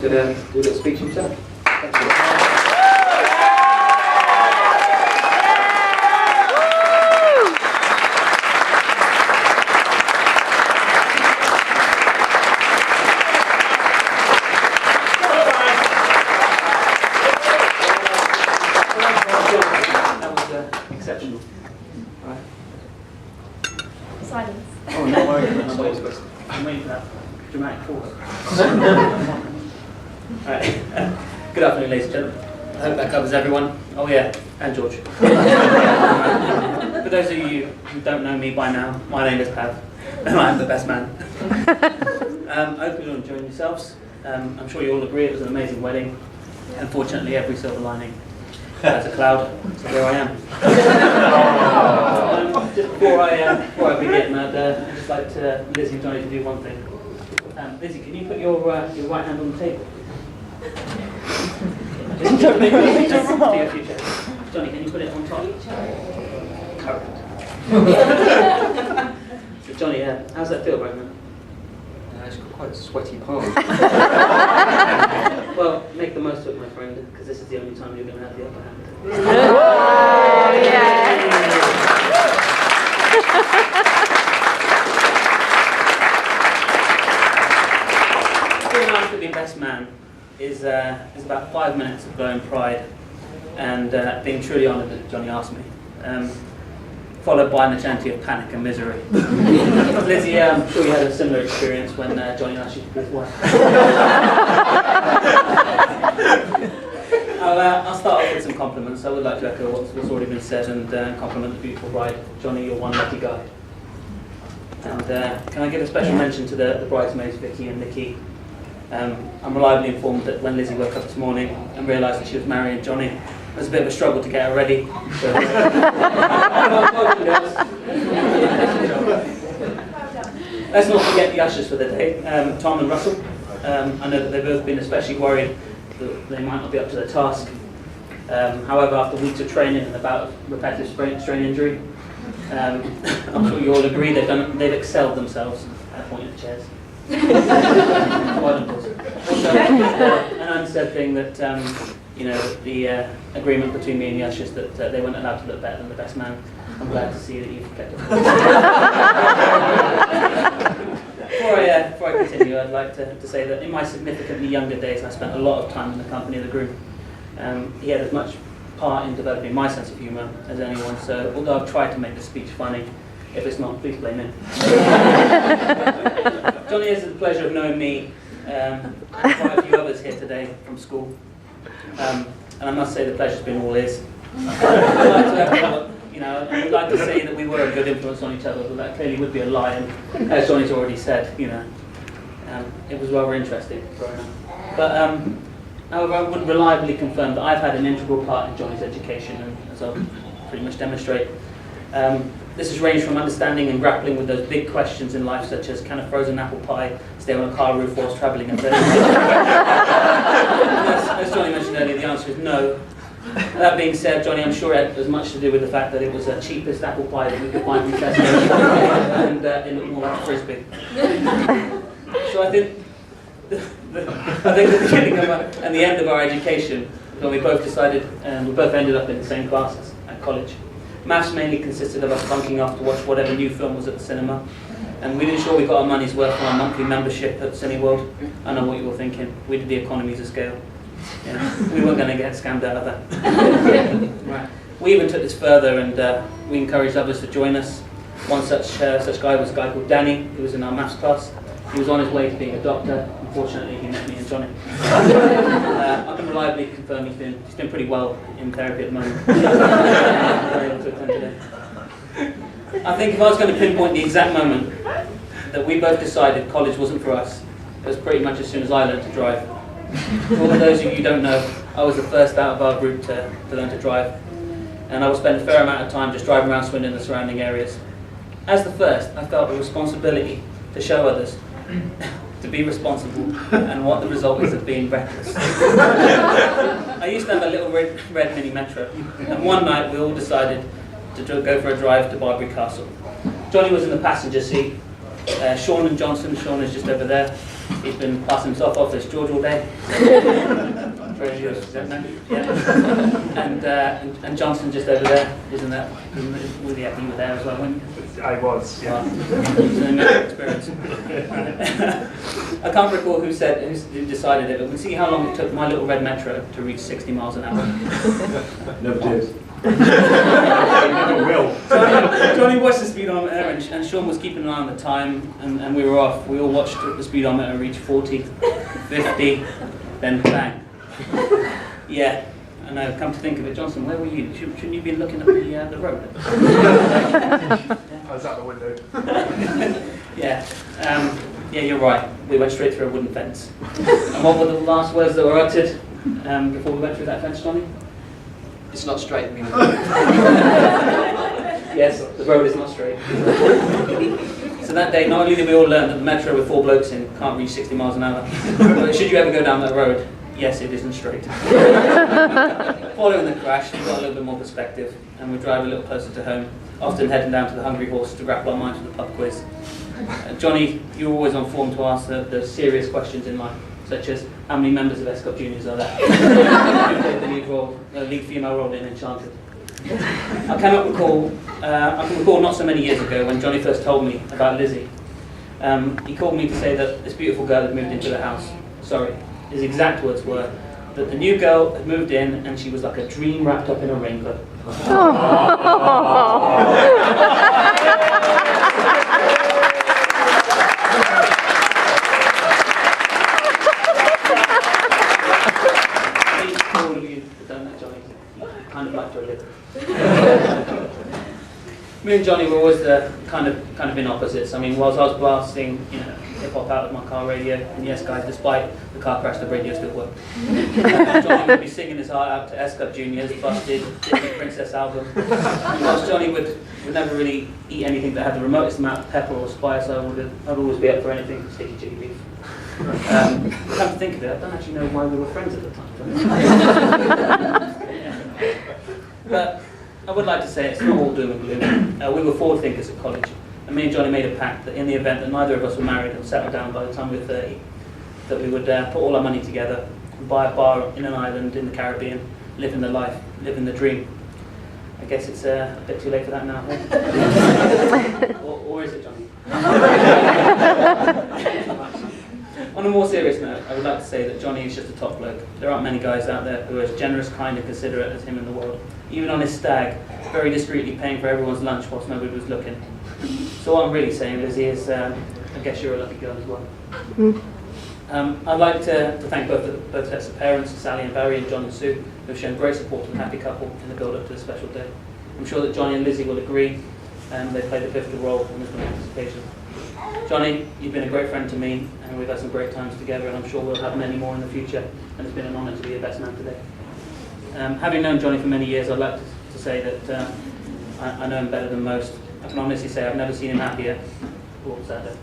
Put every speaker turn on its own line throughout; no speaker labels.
Going to do a little speech himself. Thank you. That was exceptional. Right.
Silence.
Oh, no worries. I'm waiting for that dramatic pause. Right. Good afternoon, ladies and gentlemen. I hope that covers everyone. Oh yeah, and George. For those of you who don't know me by now, my name is Pav, and I'm the best man. I hope you're enjoying yourselves. I'm sure you all agree it was an amazing wedding. Unfortunately, every silver lining has a cloud, so there I am. Just before I begin, I'd just like to, Lizzie and Johnny, to do one thing. Lizzie, can you put your right hand on the table? Just to your future. Johnny, can you put it on top? Correct. So Johnny, how's that feel right now?
It's got quite sweaty palms.
Well, make the most of it, my friend, because this is the only time you're going to have the upper hand.
Oh, yeah.
Being asked to be best man is about 5 minutes of glowing pride and being truly honoured that Johnny asked me, followed by an eternity of panic and misery. Lizzie, I'm sure you had a similar experience when Johnny asked you to be his wife. I'll start off with some compliments. I would like to echo what's already been said and compliment the beautiful bride. Johnny, you're one lucky guy. And can I give a special mention to the bridesmaids, Vicky and Nikki. I'm reliably informed that when Lizzie woke up this morning and realised that she was marrying Johnny, it was a bit of a struggle to get her ready. So, let's not forget the ushers for the day, Tom and Russell. I know that they've both been especially worried that they might not be up to their task. However, after weeks of training and a bout of repetitive strain injury, I'm sure you all agree they've excelled themselves at pointing the chairs. Also, an unsaid thing that the agreement between me and the ushers that they weren't allowed to look better than the best man. I'm glad to see that you've kept it. Before I continue, I'd like to say that in my significantly younger days, I spent a lot of time in the company of the groom. He had as much part in developing my sense of humour as anyone. So although I've tried to make this speech funny, if it's not, please blame him. Johnny has the pleasure of knowing me and quite a few others here today from school. And I must say the pleasure's been all his. I'd like to say that we were a good influence on each other, but that clearly would be a lie. And as Johnny's already said, it was rather interesting growing up. But however, I would reliably confirm that I've had an integral part in Johnny's education, and as I'll pretty much demonstrate. This has ranged from understanding and grappling with those big questions in life, such as can a frozen apple pie stay on a car roof whilst travelling at as Johnny mentioned earlier, the answer is no. That being said, Johnny, I'm sure it had as much to do with the fact that it was the cheapest apple pie that we could find from Tesco, and it looked more like a frisbee. So I think the beginning of and the end of our education, when we both decided, and we both ended up in the same classes at college. Maths mainly consisted of us bunking off to watch whatever new film was at the cinema, and we did sure we got our money's worth on our monthly membership at Cineworld. I know what you were thinking. We did the economies of scale. We weren't going to get scammed out of that. Right. We even took this further, and we encouraged others to join us. One such guy was a guy called Danny, who was in our maths class. He was on his way to being a doctor. Unfortunately, he met me and Johnny. I can reliably confirm he's been pretty well in therapy at the moment. I think if I was going to pinpoint the exact moment that we both decided college wasn't for us, it was pretty much as soon as I learned to drive. For all of those of you who don't know, I was the first out of our group to learn to drive, and I would spend a fair amount of time just driving around Swindon and the surrounding areas. As the first, I felt a responsibility to show others to be responsible and what the result is of being reckless. I used to have a little red mini Metro, and one night we all decided to go for a drive to Barbary Castle. Johnny was in the passenger seat, Sean and Johnson. Sean is just over there. He's been passing himself off as George all day. Very good, is that no? Yeah. And Johnson just over there, isn't that? Really happy you were there as well, weren't you?
I was, yeah.
It's an amazing experience. I can't recall who decided it, but we see how long it took my little red Metro to reach 60 miles an hour.
Never did.
Never will. Johnny watched the speedometer, and Sean was keeping an eye on the time, and we were off. We all watched the speedometer reach 40, 50, then bang. Yeah, and come to think of it, Johnson, where were you? Shouldn't you be looking at the road?
I was out the window.
Yeah, yeah, you're right. We went straight through a wooden fence. And what were the last words that were uttered before we went through that fence, Johnny?
It's not straight.
Yes, the road is not straight. So that day, not only did we all learn that the Metro with 4 blokes in can't reach 60 miles an hour, but should you ever go down that road, yes, it isn't straight. Following the crash, we got a little bit more perspective, and we drive a little closer to home, often heading down to the Hungry Horse to grapple our minds with the pub quiz. Johnny, you're always on form to ask the serious questions in life, such as how many members of S Cup Juniors are there? The lead female role in Enchanted. I can recall not so many years ago when Johnny first told me about Lizzie. He called me to say that this beautiful girl had moved into the house. Sorry, his exact words were that the new girl had moved in and she was like a dream wrapped up in a rainbow. Kind of like Johnny. Me and Johnny were always kind of in opposites. I mean, whilst I was blasting, hip hop out of my car radio, and yes, guys, despite the car crash, the radio still worked. Johnny would be singing his heart out to S Cup Juniors, Busted, Disney Princess album. And whilst Johnny would never really eat anything that had the remotest amount of pepper or spice, I'd always be up for anything sticky chili beef. Come to think of it, I don't actually know why we were friends at the time. But I would like to say it's not all doom and gloom. We were forward thinkers at college, and me and Johnny made a pact that in the event that neither of us were married and settled down by the time we were 30, that we would put all our money together and buy a bar in an island in the Caribbean, living the life, living the dream. I guess it's a bit too late for that now, hey? or is it, Johnny? On a more serious note, I would like to say that Johnny is just a top bloke. There aren't many guys out there who are as generous, kind and considerate as him in the world. Even on his stag, very discreetly paying for everyone's lunch whilst nobody was looking. So what I'm really saying, Lizzie, is I guess you're a lucky girl as well. I'd like to thank both sets of parents, Sally and Barry, and John and Sue, who have shown great support to the happy couple in the build-up to the special day. I'm sure that Johnny and Lizzie will agree, and they played a pivotal role on this momentous occasion. Johnny, you've been a great friend to me, and we've had some great times together, and I'm sure we'll have many more in the future, and it's been an honour to be your best man today. Having known Johnny for many years, I'd like to say that I know him better than most. I can honestly say I've never seen him happier, or sadder.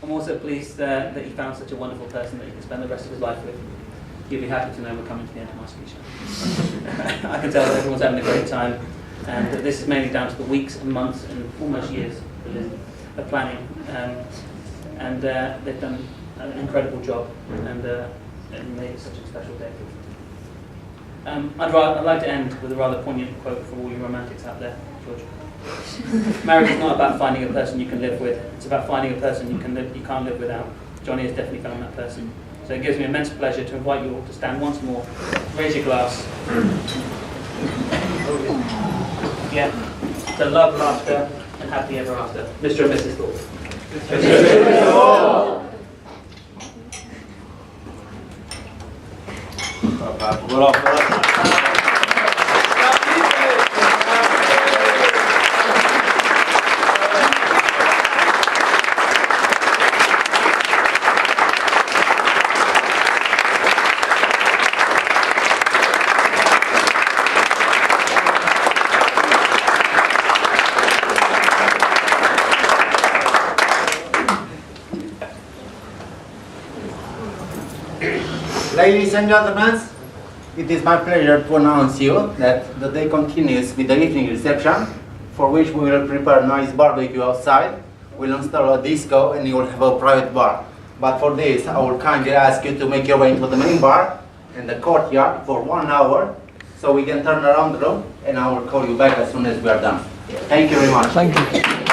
I'm also pleased that he found such a wonderful person that he can spend the rest of his life with. You'll be happy to know we're coming to the end of my speech now. I can tell that everyone's having a great time, and that this is mainly down to the weeks and months and almost years of planning. And they've done an incredible job and made it such a special day. I'd like to end with a rather poignant quote for all you romantics out there, George. Marriage is not about finding a person you can live with, it's about finding a person you can't live without. Johnny has definitely found that person. So it gives me immense pleasure to invite you all to stand once more, raise your glass. Yeah, to love, laughter, and happy ever after. Mr. and Mrs. Thorpe.
Ladies and gentlemen, it is my pleasure to announce you that the day continues with the evening reception, for which we will prepare a nice barbecue outside, we'll install a disco and you will have a private bar. But for this, I will kindly ask you to make your way into the main bar in the courtyard for 1 hour, so we can turn around the room, and I will call you back as soon as we are done. Thank you very much.
Thank you.